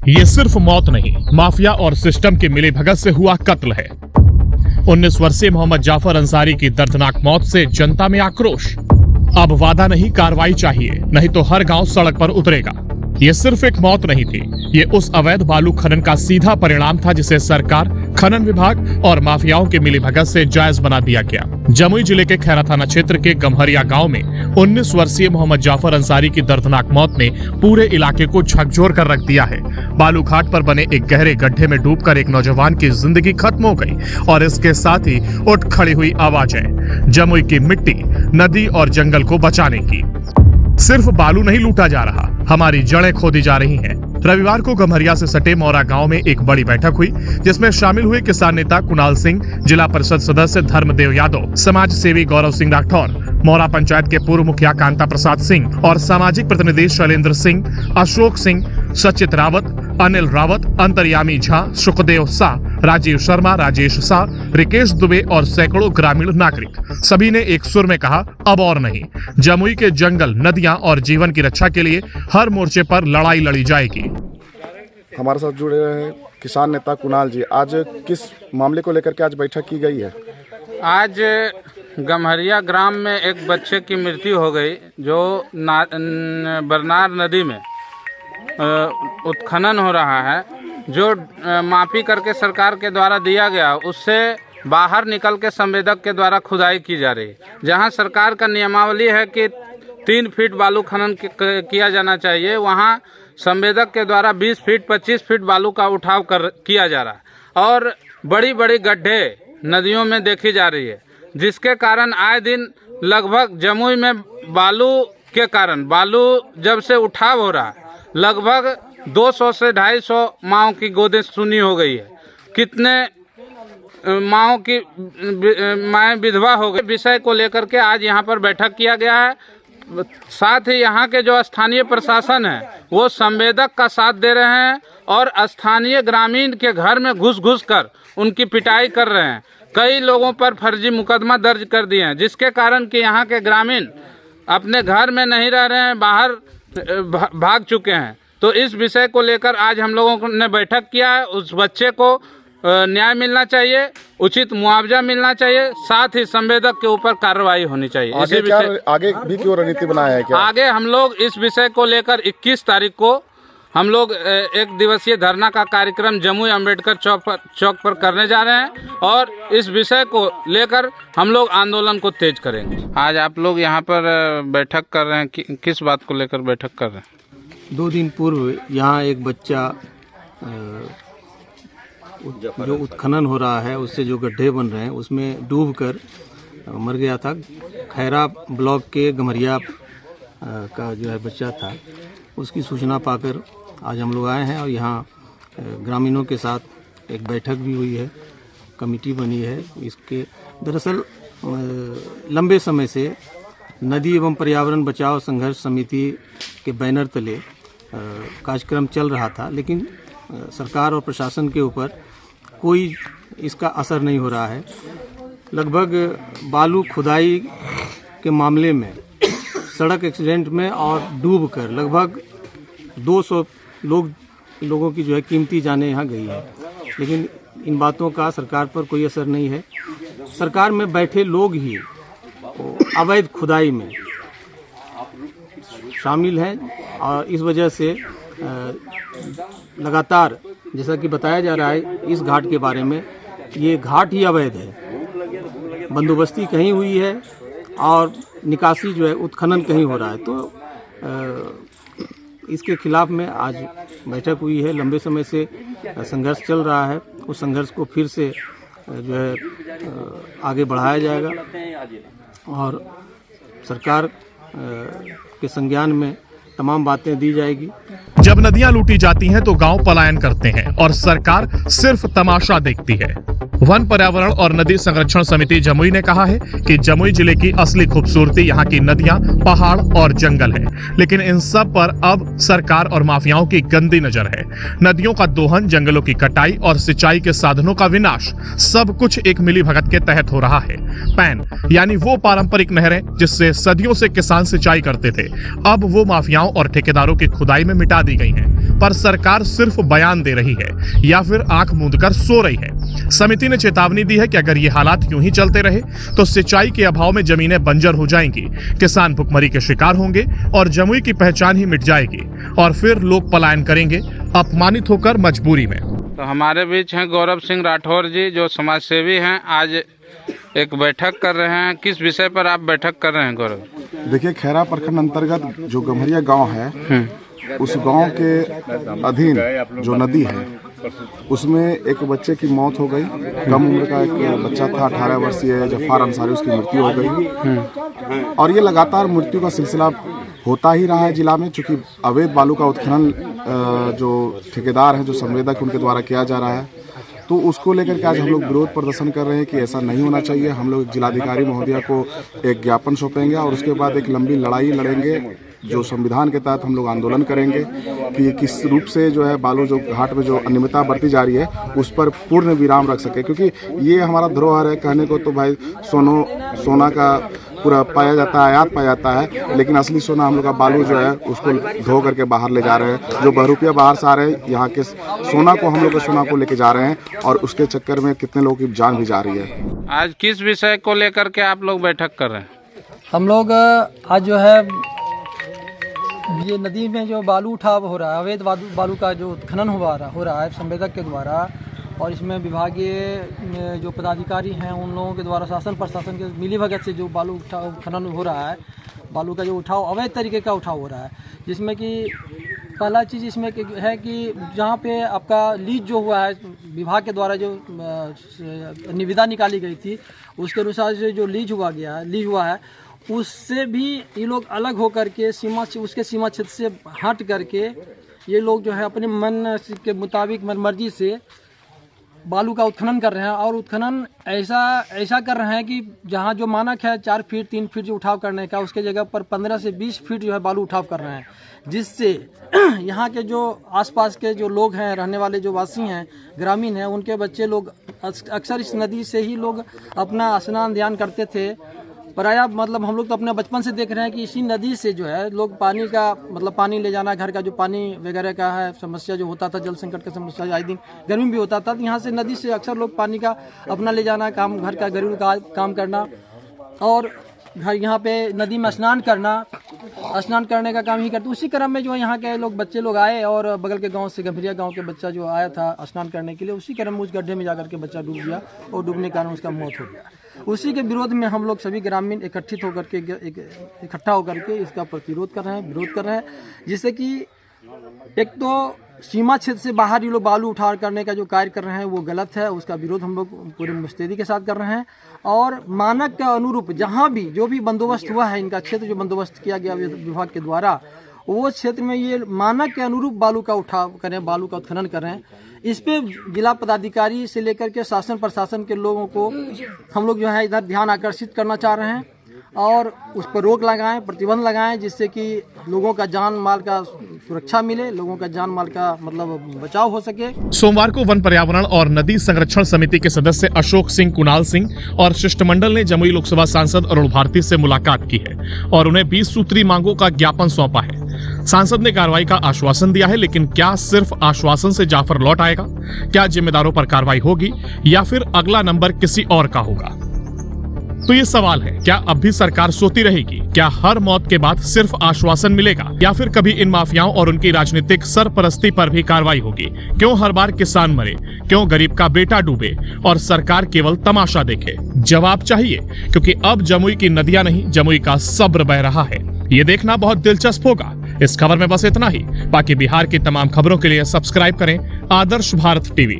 ये सिर्फ मौत नहीं, माफिया और सिस्टम के मिलीभगत से हुआ कत्ल है। 19 वर्षीय मोहम्मद जाफर अंसारी की दर्दनाक मौत से जनता में आक्रोश। अब वादा नहीं, कार्रवाई चाहिए, नहीं तो हर गांव सड़क पर उतरेगा। ये सिर्फ एक मौत नहीं थी, ये उस अवैध बालू खनन का सीधा परिणाम था जिसे सरकार, खनन विभाग और माफियाओं के मिलीभगत से जायज बना दिया गया। जमुई जिले के खैरा थाना क्षेत्र के गम्हरिया गांव में 19 वर्षीय मोहम्मद जाफर अंसारी की दर्दनाक मौत ने पूरे इलाके को झकझोर कर रख दिया है। बालू घाट पर बने एक गहरे गड्ढे में डूबकर एक नौजवान की जिंदगी खत्म हो गई और इसके साथ ही उठ खड़ी हुई आवाजें जमुई की मिट्टी, नदी और जंगल को बचाने की। सिर्फ बालू नहीं लूटा जा रहा, हमारी जड़ें खोदी जा रही हैं। रविवार को गम्हरिया से सटे मौरा गांव में एक बड़ी बैठक हुई जिसमें शामिल हुए किसान नेता कुणाल सिंह, जिला परिषद सदस्य धर्मदेव यादव, समाज सेवी गौरव सिंह राठौर, मौरा पंचायत के पूर्व मुखिया कांता प्रसाद सिंह और सामाजिक प्रतिनिधि शैलेंद्र सिंह, अशोक सिंह, सचित रावत, अनिल रावत, अंतर्यामी झा, सुखदेव शाह, राजीव शर्मा, राजेश शाह, रिकेश दुबे और सैकड़ों ग्रामीण नागरिक। सभी ने एक सुर में कहा, अब और नहीं, जमुई के जंगल, नदियां और जीवन की रक्षा के लिए हर मोर्चे पर लड़ाई लड़ी जाएगी। हमारे साथ जुड़े रहे किसान नेता कुणाल जी, आज किस मामले को लेकर के आज बैठक की गई है? आज गम्हरिया ग्राम में एक बच्चे की मृत्यु हो गई जो बरनार नदी में उत्खनन हो रहा है, जो मापी करके सरकार के द्वारा दिया गया उससे बाहर निकल के संवेदक के द्वारा खुदाई की जा रही है। जहां सरकार का नियमावली है कि 3 फीट बालू खनन किया जाना चाहिए, वहां संवेदक के द्वारा 20 फीट 25 फीट बालू का उठाव किया जा रहा है और बड़ी बड़ी गड्ढे नदियों में देखी जा रही है, जिसके कारण आए दिन लगभग जमुई में बालू के कारण, बालू जब से उठाव हो रहा है, लगभग 200 से 250 माओं की गोदें सुनी हो गई है। कितने माओं की माएँ विधवा हो गई। विषय को लेकर के आज यहाँ पर बैठक किया गया है। साथ ही यहाँ के जो स्थानीय प्रशासन है वो संवेदक का साथ दे रहे हैं और स्थानीय ग्रामीण के घर में घुस कर उनकी पिटाई कर रहे हैं। कई लोगों पर फर्जी मुकदमा दर्ज कर दिए हैं, जिसके कारण कि यहाँ के ग्रामीण अपने घर में नहीं रह रहे हैं, बाहर भाग चुके हैं। तो इस विषय को लेकर आज हम लोगों ने बैठक किया है। उस बच्चे को न्याय मिलना चाहिए, उचित मुआवजा मिलना चाहिए, साथ ही संवेदक के ऊपर कार्रवाई होनी चाहिए। आगे भी क्यों रणनीति बनाया है क्या? आगे हम लोग इस विषय को लेकर 21 तारीख को हम लोग 1 दिवसीय धरना का कार्यक्रम जमुई अम्बेडकर चौक पर करने जा रहे हैं और इस विषय को लेकर हम लोग आंदोलन को तेज करेंगे। आज आप लोग यहाँ पर बैठक कर रहे हैं, किस बात को लेकर बैठक कर रहे हैं? 2 दिन पूर्व यहाँ एक बच्चा जो उत्खनन हो रहा है, उससे जो गड्ढे बन रहे हैं उसमें डूबकर मर गया था। खैरा ब्लॉक के गम्हरिया का जो है बच्चा था, उसकी सूचना पाकर आज हम लोग आए हैं और यहाँ ग्रामीणों के साथ एक बैठक भी हुई है, कमेटी बनी है। इसके दरअसल लंबे समय से नदी एवं पर्यावरण बचाव संघर्ष समिति के बैनर तले कार्यक्रम चल रहा था, लेकिन सरकार और प्रशासन के ऊपर कोई इसका असर नहीं हो रहा है। लगभग बालू खुदाई के मामले में, सड़क एक्सीडेंट में और डूबकर लगभग 200 लोगों की जो है कीमती जानें यहाँ गई है, लेकिन इन बातों का सरकार पर कोई असर नहीं है। सरकार में बैठे लोग ही अवैध खुदाई में शामिल हैं और इस वजह से लगातार, जैसा कि बताया जा रहा है इस घाट के बारे में, ये घाट ही अवैध है, बंदोबस्ती कहीं हुई है और निकासी जो है उत्खनन कहीं हो रहा है। तो इसके खिलाफ में आज बैठक हुई है। लंबे समय से संघर्ष चल रहा है, उस संघर्ष को फिर से जो है आगे बढ़ाया जाएगा और सरकार के संज्ञान में तमाम बातें दी जाएगी। जब नदियां लूटी जाती हैं तो गांव पलायन करते हैं और सरकार सिर्फ तमाशा देखती है। वन पर्यावरण और नदी संरक्षण समिति जमुई ने कहा है कि जमुई जिले की असली खूबसूरती यहाँ की नदियां, पहाड़ और जंगल है, लेकिन इन सब पर अब सरकार और माफियाओं की गंदी नजर है। नदियों का दोहन, जंगलों की कटाई और सिंचाई के साधनों का विनाश, सब कुछ एक मिलीभगत के तहत हो रहा है। पैन यानी वो पारंपरिक नहरें जिससे सदियों से किसान सिंचाई करते थे, अब वो माफियाओं और ठेकेदारों की खुदाई में मिटा दी गई हैं। पर सरकार सिर्फ बयान दे रही है या फिर आंख मूंद कर सो रही है। समिति ने चेतावनी दी है कि अगर ये हालात यूं ही चलते रहे तो सिंचाई के अभाव में जमीनें बंजर हो जाएंगी, किसान भुखमरी के शिकार होंगे और जमुई की पहचान ही मिट जाएगी और फिर लोग पलायन करेंगे, अपमानित होकर मजबूरी में। तो हमारे बीच हैं गौरव सिंह राठौर जी, जो समाज सेवी हैं। आज एक बैठक कर रहे हैं। किस विषय पर आप बैठक कर रहे हैं गौरव? देखिए, खैरा प्रखंड अंतर्गत जो गम्हरिया गांव है, उस गांव के अधीन जो नदी है उसमें एक बच्चे की मौत हो गई। कम उम्र का एक बच्चा था, 18 वर्षीय जफार अंसारी, उसकी मृत्यु हो गई। और ये लगातार मृत्यु का सिलसिला होता ही रहा है जिला में, चूँकि अवैध बालू का उत्खनन जो ठेकेदार हैं, जो संवेदक, उनके द्वारा किया जा रहा है। तो उसको लेकर के आज हम लोग विरोध प्रदर्शन कर रहे हैं कि ऐसा नहीं होना चाहिए। हम लोग जिलाधिकारी महोदया को एक ज्ञापन सौंपेंगे और उसके बाद एक लंबी लड़ाई लड़ेंगे, जो संविधान के तहत हम लोग आंदोलन करेंगे कि किस रूप से जो है बालू जो घाट में जो अनियमितता बरती जा रही है उस पर पूर्ण विराम रख सके, क्योंकि ये हमारा धरोहर है। कहने को तो भाई सोना का पूरा पाया जाता है, आयात पाया जाता है, लेकिन असली सोना हम लोग का बालू जो है उसको धो करके बाहर ले जा रहे हैं। जो बहरूपिया बाहर से आ रहे हैं, यहाँ के सोना को, हम लोग के सोना को लेके जा रहे हैं और उसके चक्कर में कितने लोगों की जान भी जा रही है। आज किस विषय को लेकर के आप लोग बैठक कर रहे हैं? हम लोग आज जो है ये नदी में जो बालू उठाव हो रहा है, अवैध बालू का जो उत्खनन हो रहा है संवेदक के द्वारा, और इसमें विभागीय जो पदाधिकारी हैं उन लोगों के द्वारा शासन प्रशासन के मिलीभगत से जो बालू उत्खनन हो रहा है, बालू का जो उठाव अवैध तरीके का उठाव हो रहा है, जिसमें कि पहला चीज़ इसमें है कि जहाँ पे आपका लीज जो हुआ है, विभाग के द्वारा जो निविदा निकाली गई थी उसके अनुसार से जो लीज हुआ है उससे भी ये लोग अलग होकर के उसके सीमा क्षेत्र से हट करके ये लोग जो है अपने मन के मुताबिक मर्जी से बालू का उत्खनन कर रहे हैं। और उत्खनन ऐसा कर रहे हैं कि जहाँ जो मानक है 4 फीट 3 फीट जो उठाव करने का, उसके जगह पर 15 से 20 फीट जो है बालू उठाव कर रहे हैं, जिससे यहाँ के जो आसपास के जो लोग हैं, रहने वाले जो वासी हैं, ग्रामीण हैं, उनके बच्चे लोग अक्सर इस नदी से ही लोग अपना स्नान ध्यान करते थे। प्रायः मतलब हम लोग तो अपने बचपन से देख रहे हैं कि इसी नदी से जो है लोग पानी का मतलब पानी ले जाना, घर का जो पानी वगैरह का है समस्या जो होता था, जल संकट का समस्या आए दिन गर्मी भी होता था, तो यहाँ से नदी से अक्सर लोग पानी का अपना ले जाना, काम घर का घरेलू का काम करना और घर यहाँ पे नदी में स्नान करने का काम ही करते। उसी क्रम में जो है यहाँ के लोग बच्चे लोग आए और बगल के गांव से गम्हरिया गांव के बच्चा जो आया था स्नान करने के लिए, उसी क्रम में उस गड्ढे में जाकर के बच्चा डूब गया और डूबने के कारण उसका मौत हो गया। उसी के विरोध में हम लोग सभी ग्रामीण इकट्ठा होकर के इसका प्रतिरोध कर रहे हैं, विरोध कर रहे हैं, जिससे कि एक तो सीमा क्षेत्र से बाहर ये लोग बालू उठाव करने का जो कार्य कर रहे हैं वो गलत है, उसका विरोध हम लोग पूरे मुस्तैदी के साथ कर रहे हैं। और मानक के अनुरूप जहाँ भी जो भी बंदोबस्त हुआ है, इनका क्षेत्र जो बंदोबस्त किया गया विभाग के द्वारा, वो क्षेत्र में ये मानक के अनुरूप बालू का उठाव करें, बालू का उत्खनन करें। इस पे जिला पदाधिकारी से लेकर के शासन प्रशासन के लोगों को हम लोग जो है इधर ध्यान आकर्षित करना चाह रहे हैं और उस पर रोक लगाएं, प्रतिबंध लगाएं, जिससे कि लोगों का जान माल का सुरक्षा मिले, लोगों का जान माल का मतलब बचाव हो सके। सोमवार को वन पर्यावरण और नदी संरक्षण समिति के सदस्य अशोक सिंह, कुणाल सिंह और शिष्टमंडल ने जमुई लोकसभा सांसद अरुण भारती से मुलाकात की है और उन्हें 20 सूत्री मांगों का ज्ञापन सौंपा है। सांसद ने कार्रवाई का आश्वासन दिया है, लेकिन क्या सिर्फ आश्वासन से जाफर लौट आएगा? क्या जिम्मेदारों पर कार्रवाई होगी या फिर अगला नंबर किसी और का होगा? तो ये सवाल है, क्या अब भी सरकार सोती रहेगी? क्या हर मौत के बाद सिर्फ आश्वासन मिलेगा या फिर कभी इन माफियाओं और उनकी राजनीतिक सरपरस्ती पर भी कार्रवाई होगी? क्यों हर बार किसान मरे? क्यों गरीब का बेटा डूबे और सरकार केवल तमाशा देखे? जवाब चाहिए, क्योंकि अब जमुई की नदियां नहीं, जमुई का सब्र बह रहा है। ये देखना बहुत दिलचस्प होगा। इस खबर में बस इतना ही। बाकी बिहार की तमाम खबरों के लिए सब्सक्राइब करें आदर्श भारत टीवी।